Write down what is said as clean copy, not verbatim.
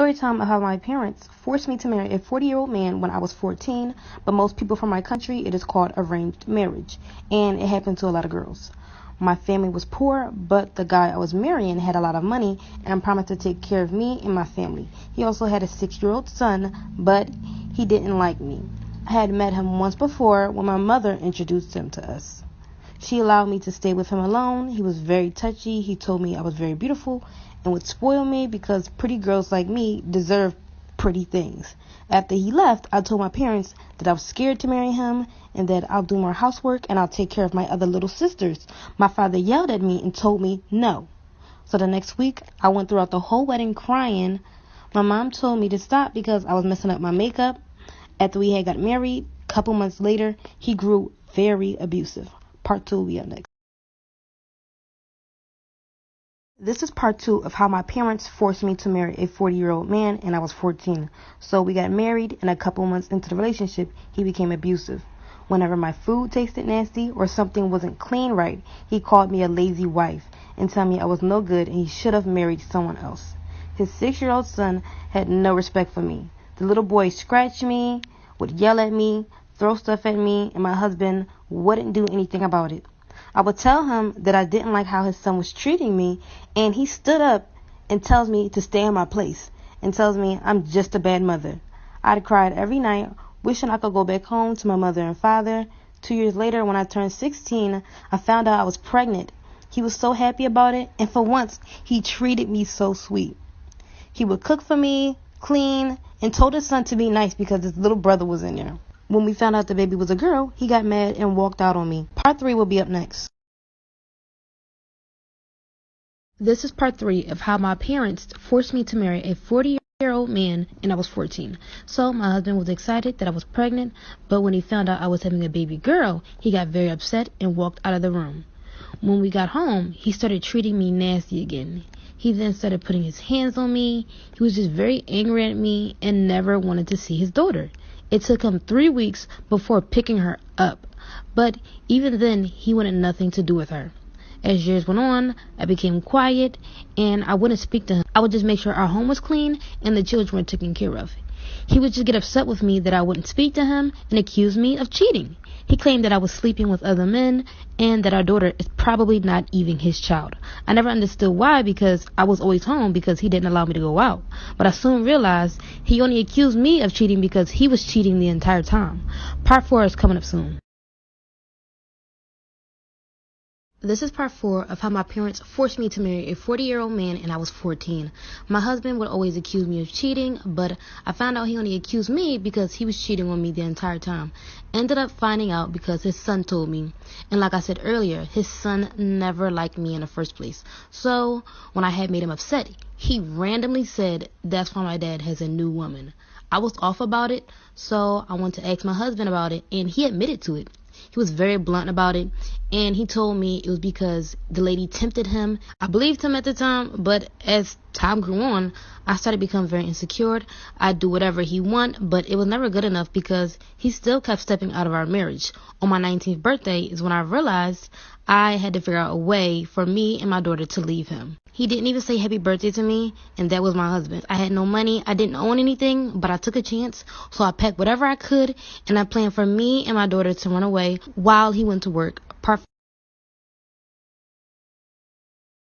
Story time of how my parents forced me to marry a 40-year-old man when I was 14, but most people from my country, it is called arranged marriage, and it happened to a lot of girls. My family was poor, but the guy I was marrying had a lot of money and promised to take care of me and my family. He also had a 6-year-old son, but he didn't like me. I had met him once before when my mother introduced him to us. She allowed me to stay with him alone. He was very touchy. He told me I was very beautiful and would spoil me because pretty girls like me deserve pretty things. After he left, I told my parents that I was scared to marry him and that I'll do more housework and I'll take care of my other little sisters. My father yelled at me and told me no. So the next week, I went throughout the whole wedding crying. My mom told me to stop because I was messing up my makeup. After we had got married, a couple months later, he grew very abusive. Part 2 will be up next. This is part 2 of how my parents forced me to marry a 40-year-old man and I was 14. So we got married, and a couple months into the relationship, he became abusive. Whenever my food tasted nasty or something wasn't clean right, he called me a lazy wife and told me I was no good and he should have married someone else. His 6-year-old son had no respect for me. The little boy scratched me, would yell at me, throw stuff at me, and my husband wouldn't do anything about it. I would tell him that I didn't like how his son was treating me, and he stood up and tells me to stay in my place and tells me I'm just a bad mother. I'd cried every night, wishing I could go back home to my mother and father. 2 years later, when I turned 16, I found out I was pregnant. He was so happy about it, and for once, he treated me so sweet. He would cook for me, clean, and told his son to be nice because his little brother was in there. When we found out the baby was a girl, he got mad and walked out on me. Part 3 will be up next. This is part 3 of how my parents forced me to marry a 40-year-old man and I was 14. So my husband was excited that I was pregnant, but when he found out I was having a baby girl, he got very upset and walked out of the room. When we got home, he started treating me nasty again. He then started putting his hands on me. He was just very angry at me and never wanted to see his daughter. It took him 3 weeks before picking her up, but even then, he wanted nothing to do with her. As years went on, I became quiet, and I wouldn't speak to him. I would just make sure our home was clean and the children were taken care of. He would just get upset with me that I wouldn't speak to him and accuse me of cheating. He claimed that I was sleeping with other men and that our daughter is probably not even his child. I never understood why, because I was always home because he didn't allow me to go out. But I soon realized he only accused me of cheating because he was cheating the entire time. Part 4 is coming up soon. This is part 4 of how my parents forced me to marry a 40-year-old man and I was 14. My husband would always accuse me of cheating, but I found out he only accused me because he was cheating on me the entire time. Ended up finding out because his son told me. And like I said earlier, his son never liked me in the first place. So when I had made him upset, he randomly said that's why my dad has a new woman. I was off about it, so I went to ask my husband about it, and he admitted to it. He was very blunt about it, and he told me it was because the lady tempted him. I believed him at the time, but as time grew on, I started to become very insecure. I'd do whatever he wanted, but it was never good enough because he still kept stepping out of our marriage. On my 19th birthday is when I realized I had to figure out a way for me and my daughter to leave him. He didn't even say happy birthday to me, and that was my husband. I had no money, I didn't own anything, but I took a chance, so I packed whatever I could, and I planned for me and my daughter to run away while he went to work. Part